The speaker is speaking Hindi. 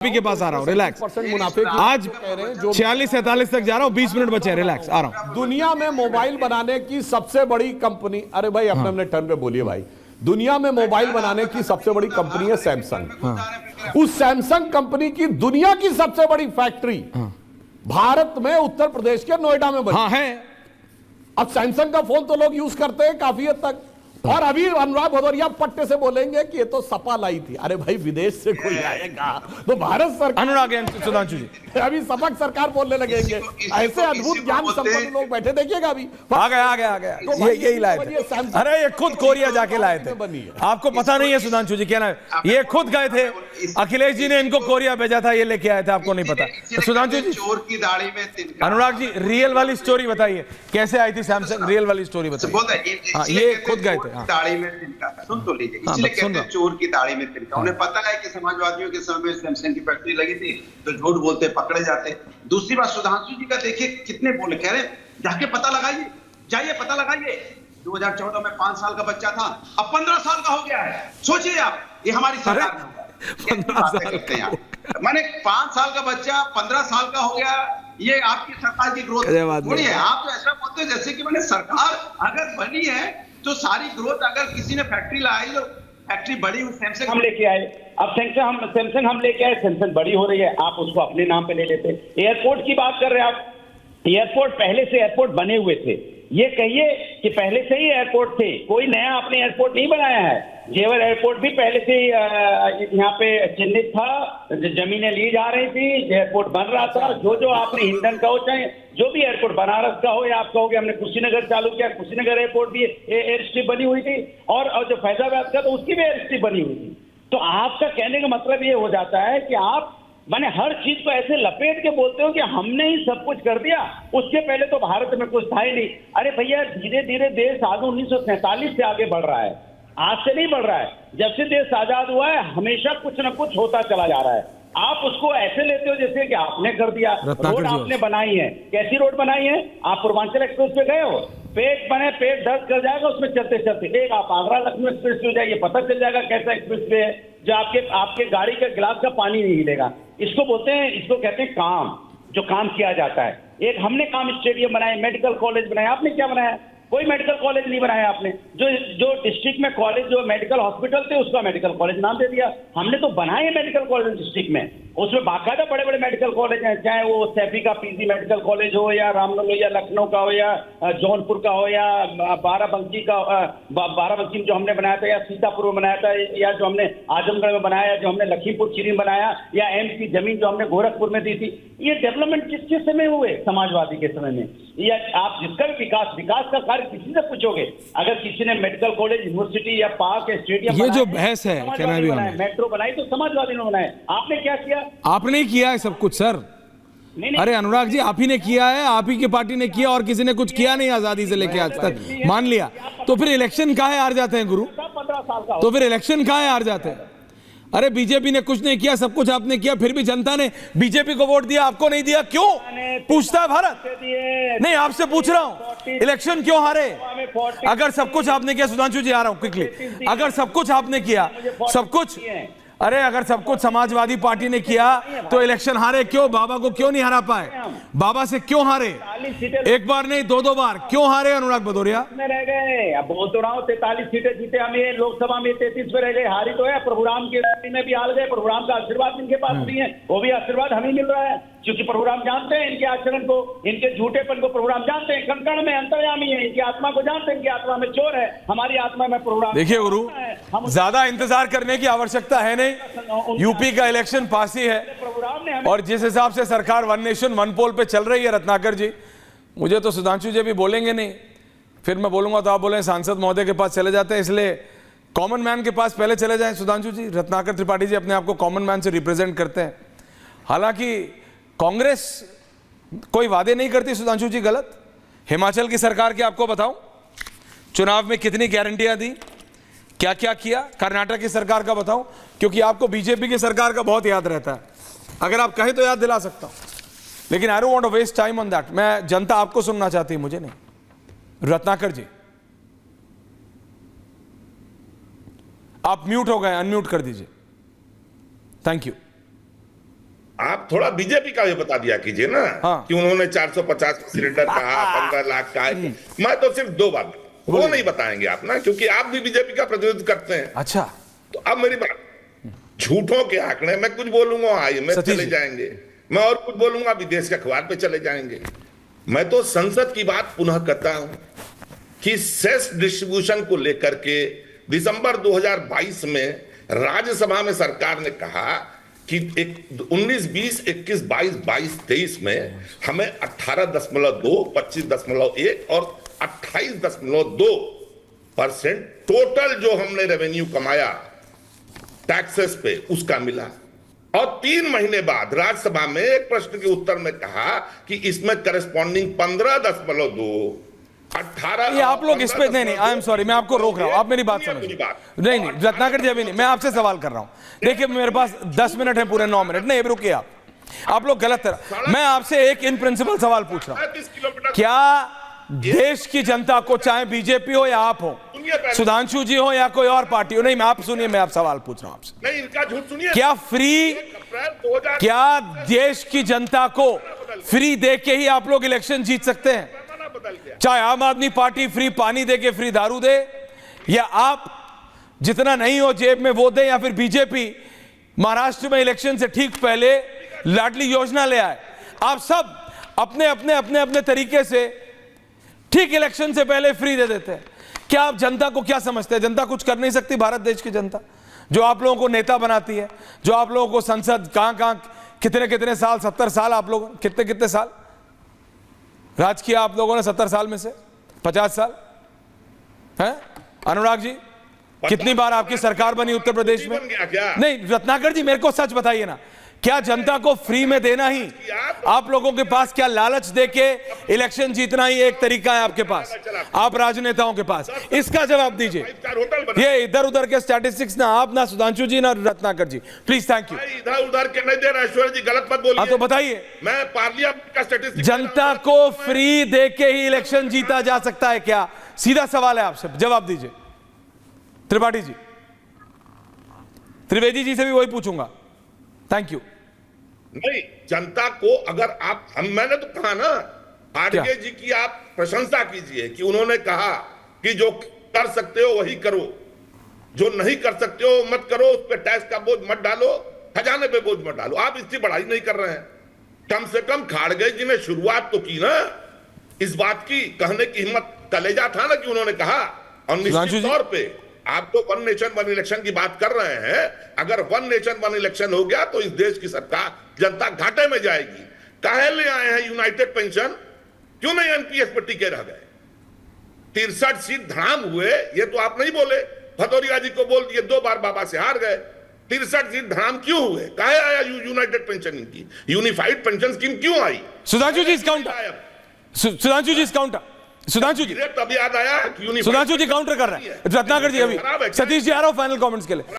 के पास आ रहा हूँ, रिलैक्स। आज 46-47 तक जा रहा हूँ, 20 मिनट बचे हैं, रिलैक्स आ रहा हूँ। दुनिया में मोबाइल बनाने की सबसे बड़ी कंपनी, अरे भाई अपने अपने टर्न पे बोलिए भाई। दुनिया में मोबाइल बनाने की सबसे बड़ी कंपनी है सैमसंग। उस सैमसंग कंपनी की दुनिया की सबसे बड़ी फैक्ट्री भारत में उत्तर प्रदेश के नोएडा में बनी है। अब सैमसंग का फोन तो लोग यूज करते हैं काफी हद तक, और अभी अनुराग भदौरिया पट्टे से बोलेंगे कि ये तो सपा लाई थी। अरे भाई विदेश से कोई आएगा तो भारत सरकार, अनुराग सुधांशु जी अभी सपक सरकार बोलने लगेंगे। ऐसे अद्भुत ज्ञान संपन्न लोग बैठे, देखिएगा अभी आ गया तो यही लाए थे। अरे ये खुद कोरिया जाके लाए थे, आपको पता नहीं है सुधांशु जी, क्या ना ये खुद गए थे, अखिलेश जी ने इनको कोरिया भेजा था, ये लेके आए थे, आपको नहीं पता। सुधांशु जी, चोर की दाढ़ी में तिनका। अनुराग जी रियल वाली स्टोरी बताइए, कैसे आई थी सैमसंग, रियल वाली स्टोरी बताइए। ये खुद गए थे। दाढ़ी में तिनका था, सुन तो लीजिए। इसलिए कहते हैं चोर की दाढ़ी में तिनका। उन्हें पता है कि समाजवादियों के समय में सैमसंग की फैक्ट्री लगी थी, तो झूठ बोलते पकड़े जाते। दूसरी बात सुधांशु जी का देखिए कितने बोले, कह रहे जाके पता लगाइए, जाइए पता लगाइए। 2014 में 5 साल का बच्चा था, अब 15 साल का हो गया है। सोचिए आप, ये हमारी सरकार में होगा। माने 5 साल का बच्चा 15 साल का हो गया, ये आपकी सरकार की ग्रोथ थोड़ी है। आप तो ऐसा बोलते हैं जैसे कि मैंने सरकार अगर बनी है तो सारी ग्रोथ, अगर किसी ने फैक्ट्री लाई तो फैक्ट्री बड़ी हुई, सैमसंग हम लेके आए, अब सैमसंग हम लेके आए, सैमसंग बड़ी हो रही है, आप उसको अपने नाम पे ले लेते। एयरपोर्ट की बात कर रहे हैं आप, एयरपोर्ट पहले से एयरपोर्ट बने हुए थे। ये कहिए कि पहले से ही एयरपोर्ट थे, कोई नया आपने एयरपोर्ट नहीं बनाया है। जेवर एयरपोर्ट भी पहले से ही यहाँ पे चिन्हित था, जमीनें ली जा रही थी, एयरपोर्ट बन रहा था। जो आपने ईंधन का हो, चाहे जो भी एयरपोर्ट, बनारस का हो या आप कहोगे हमने कुशीनगर चालू किया, कुशीनगर एयरपोर्ट भी एयर स्ट्रिप बनी हुई थी, और जो फैजाबाद का तो उसकी भी एयर स्ट्रिप बनी हुई थी। तो आपका कहने का मतलब ये हो जाता है कि आप माने हर चीज को ऐसे लपेट के बोलते हो कि हमने ही सब कुछ कर दिया, उसके पहले तो भारत में कुछ था ही नहीं। अरे भैया धीरे धीरे देश आगे 1947 से आगे बढ़ रहा है, आज से नहीं बढ़ रहा है। जब से देश आजाद हुआ है हमेशा कुछ ना कुछ होता चला जा रहा है। आप उसको ऐसे लेते हो जैसे कि आपने कर दिया। रोड आपने बनाई है, कैसी रोड बनाई है? आप पूर्वांचल एक्सप्रेस पे गए हो, पेट बने, पेट दर्द कर जाएगा उसमें चलते चलते। एक आप आगरा लखनऊ एक्सप्रेस पे हो जाइए, पता चल जाएगा कैसा एक्सप्रेस पे है, जो आपके गाड़ी के गिलास का पानी नहीं हिलेगा। इसको बोलते हैं, इसको कहते हैं काम, जो काम किया जाता है। एक हमने काम स्टेडियम बनाए, मेडिकल कॉलेज बनाए, आपने क्या बनाया? कोई मेडिकल कॉलेज नहीं बनाया आपने। जो डिस्ट्रिक्ट में कॉलेज, जो मेडिकल हॉस्पिटल थे उसका मेडिकल कॉलेज नाम दे दिया। हमने तो बनाए मेडिकल कॉलेज डिस्ट्रिक्ट में, उसमें बाकायदा बड़े बड़े मेडिकल कॉलेज हैं, चाहे वो सैफी का पीजी मेडिकल कॉलेज हो, या रामनगर या लखनऊ का हो, या जौनपुर का हो, या बाराबंकी का, बाराबंकी में जो हमने बनाया था, या सीतापुर में बनाया था, या जो हमने आजमगढ़ में बनाया, जो हमने लखीमपुर खीरी में बनाया, या एम्स की जमीन जो हमने गोरखपुर में दी थी। ये डेवलपमेंट किसके समय हुए? समाजवादी के समय में। या आप जिसका भी विकास का कार्य किसी से पूछोगे, अगर किसी ने मेडिकल कॉलेज, यूनिवर्सिटी या पार्क, स्टेडियम, ये जो बहस है, मेट्रो बनाई तो समाजवादी ने बनाए। आपने क्या किया? आपने किया है सब कुछ सर। नहीं। अरे अनुराग जी, आप ही ने किया है, आप ही की पार्टी ने किया, और किसी ने कुछ किया नहीं आजादी से लेके आज तक। मान लिया तो फिर इलेक्शन काहे हार जाते हैं गुरु? 15 साल का तो फिर इलेक्शन काहे हार जाते हैं? अरे बीजेपी ने कुछ नहीं किया, सब कुछ आपने किया, फिर भी जनता ने बीजेपी को वोट दिया, आपको नहीं दिया, क्यों? पूछता है भारत। नहीं, आपसे पूछ रहा हूं, इलेक्शन क्यों हारे? अगर सब कुछ आपने किया, सुधांशु जी आ रहा हूं क्विकली, अगर सब कुछ आपने किया, सब कुछ, अरे अगर सब कुछ समाजवादी पार्टी ने किया तो इलेक्शन हारे क्यों? बाबा को क्यों नहीं हरा पाए? बाबा से क्यों हारे? एक बार नहीं, दो बार क्यों हारे अनुराग भदौरिया? में रह गए। अब बोल तो रहा हूँ 43 सीटें जीते हम, ये लोकसभा में 33 पे रह गए। हारी तो है, प्रभुराम के में भी हार गए। प्रभुराम का आशीर्वाद इनके पास नहीं है, वो भी आशीर्वाद हमें मिल रहा है, क्योंकि प्रभुराम जानते हैं इनके आचरण को, इनके झूठेपन को। प्रभुराम जानते हैं, कण कण में अंतर्यामी है, इनकी आत्मा को जानते हैं, इनकी आत्मा में चोर है, हमारी आत्मा में प्रभुराम। देखिए गुरु, ज्यादा इंतजार करने की आवश्यकता है नहीं। यूपी का इलेक्शन पास ही है, और जिस हिसाब से सरकार वन नेशन वन पोल पे चल रही है, रत्नाकर जी, मुझे तो सुधांशु जी भी बोलेंगे नहीं, फिर मैं बोलूंगा तो आप बोले सांसद महोदय के पास चले जाते हैं, इसलिए कॉमन मैन के पास पहले चले जाएं। सुधांशु जी, रत्नाकर त्रिपाठी जी अपने आप को कॉमन मैन से रिप्रेजेंट करते हैं। हालांकि कांग्रेस कोई वादे नहीं करती सुधांशु जी, गलत। हिमाचल की सरकार के आपको बताऊं, चुनाव में कितनी गारंटियां दी, क्या क्या किया। कर्नाटक की सरकार का बताऊं, क्योंकि आपको बीजेपी की सरकार का बहुत याद रहता है, अगर आप कहें तो याद दिला सकता हूं, लेकिन I don't want to waste time on that. मैं, जनता आपको सुनना चाहती है, मुझे नहीं। रत्नाकर जी, आप म्यूट हो गए, अनम्यूट कर दीजिए। Thank you. आप थोड़ा बीजेपी का भी बता दिया कीजिए ना। हाँ। कि उन्होंने 450 सिलेंडर कहा, 15 लाख कहा। मैं तो सिर्फ 2 बात, वो नहीं बताएंगे आप ना, क्योंकि आप भी बीजेपी का प्रतिनिधित्व करते हैं। अच्छा, तो अब मेरी बात, झूठों के आंकड़े, मैं कुछ बोलूंगा IMF सतीश चले जी। जाएंगे, मैं और कुछ बोलूंगा विदेश के अखबार पे चले जाएंगे। मैं तो संसद की बात पुनः करता हूं कि सेस डिस्ट्रीब्यूशन को लेकर के दिसंबर 2022 में राज्यसभा में सरकार ने कहा कि 19, 20, 21, 22, 23 में हमें 18.2, 25.1 और 28.2% टोटल जो हमने रेवेन्यू कमाया टैक्सेस पे उसका मिला। और 3 महीने बाद राज्यसभा में एक प्रश्न के उत्तर में कहा कि इसमें करस्पॉन्डिंग 15.2, 18। ये आप लोग इस पे नहीं, आई एम सॉरी, मैं आपको रोक रहा हूं, आप मेरी बात समझिए। नहीं, रत्नाकर जी अभी नहीं, मैं आपसे सवाल कर रहा हूं। देखिए मेरे पास 10 मिनट है, पूरे 9 मिनट नहीं, रुकिए आप लोग गलत तरह। मैं आपसे एक इन प्रिंसिपल सवाल पूछ रहा हूं, क्या देश की जनता को, चाहे बीजेपी हो या आप हो, सुधांशु जी हो या कोई और पार्टी हो, नहीं मैं आप सुनिए, मैं आप सवाल पूछ रहा हूं आपसे, नहीं इनका झूठ सुनिए, क्या देश की जनता को फ्री दे के ही आप लोग इलेक्शन जीत सकते हैं? चाहे आम आदमी पार्टी फ्री पानी दे के फ्री दारू दे, या आप जितना नहीं हो जेब में वो दे, या फिर बीजेपी महाराष्ट्र में इलेक्शन से ठीक पहले लाडली योजना ले आए। आप सब अपने अपने अपने अपने तरीके से ठीक इलेक्शन से पहले फ्री दे देते हैं। क्या आप जनता को क्या समझते हैं? जनता कुछ कर नहीं सकती? भारत देश की जनता जो आप लोगों को नेता बनाती है, जो आप लोगों को संसद कहां कितने कितने साल, 70 साल आप लोगों कितने कितने साल राज किया आप लोगों ने? 70 साल में से 50 साल हैं? अनुराग जी, कितनी बार आपकी सरकार बनी उत्तर प्रदेश में? नहीं रत्नाकर जी, मेरे को सच बताइए ना, क्या जनता को फ्री में देना ही आप लोगों के पास, क्या लालच देके इलेक्शन जीतना ही एक तरीका है आपके पास, आप राजनेताओं के पास? इसका जवाब दीजिए। ये इधर उधर के स्टैटिस्टिक्स ना आप, ना सुधांशु जी, ना रत्नाकर जी, प्लीज। Thank you. इधर उधर के नहीं दे रहा ऐश्वर्या जी, गलत मत बोलिए। हाँ तो बताइए, मैं पार्लियामेंट का स्टैटिस्टिक्स, जनता को फ्री देके ही इलेक्शन जीता जा सकता है क्या? सीधा सवाल है आपसे, जवाब दीजिए। त्रिपाठी जी, त्रिवेदी जी से भी वही पूछूंगा। Thank you. नहीं, जनता को अगर आप, मैंने तो कहा ना, खाड़गे जी की आप प्रशंसा कीजिए कि उन्होंने कहा कि जो कर सकते हो वही करो, जो नहीं कर सकते हो मत करो, उस पर टैक्स का बोझ मत डालो, खजाने पे बोझ मत डालो। आप इसकी बढ़ाई नहीं कर रहे हैं। कम से कम खाड़गे जी ने शुरुआत तो की ना इस बात की, कहने की हिम्मत, कलेजा था ना कि उन्होंने कहा। और निश्चित तौर पे आप तो 1 नेशन 1 इलेक्शन की बात कर रहे हैं। अगर 1 नेशन 1 इलेक्शन हो गया तो इस देश की सरकार, जनता घाटे में जाएगी। काहे ले आए हैं यूनाइटेड पेंशन? क्यों नहीं एनपीएस पर टिके रह गए? 63 सीट धड़ाम हुए, ये तो आप नहीं बोले, भदौरिया जी को बोल दिए, 2 बार बाबा से हार गए। 63 सीट धड़ाम क्यों हुए? काहे आया यूनाइटेड पेंशन की? यूनिफाइड पेंशन स्कीम क्यों आई? सुधांशु जी काउंटर, सुधांशु जी काउंटर, सुधांशु जी तब याद आया, सुधांशु जी काउंटर कर रहे हैं। रत्नाकर जी अभी, सतीश जी आ रहा हूं फाइनल कमेंट्स के लिए।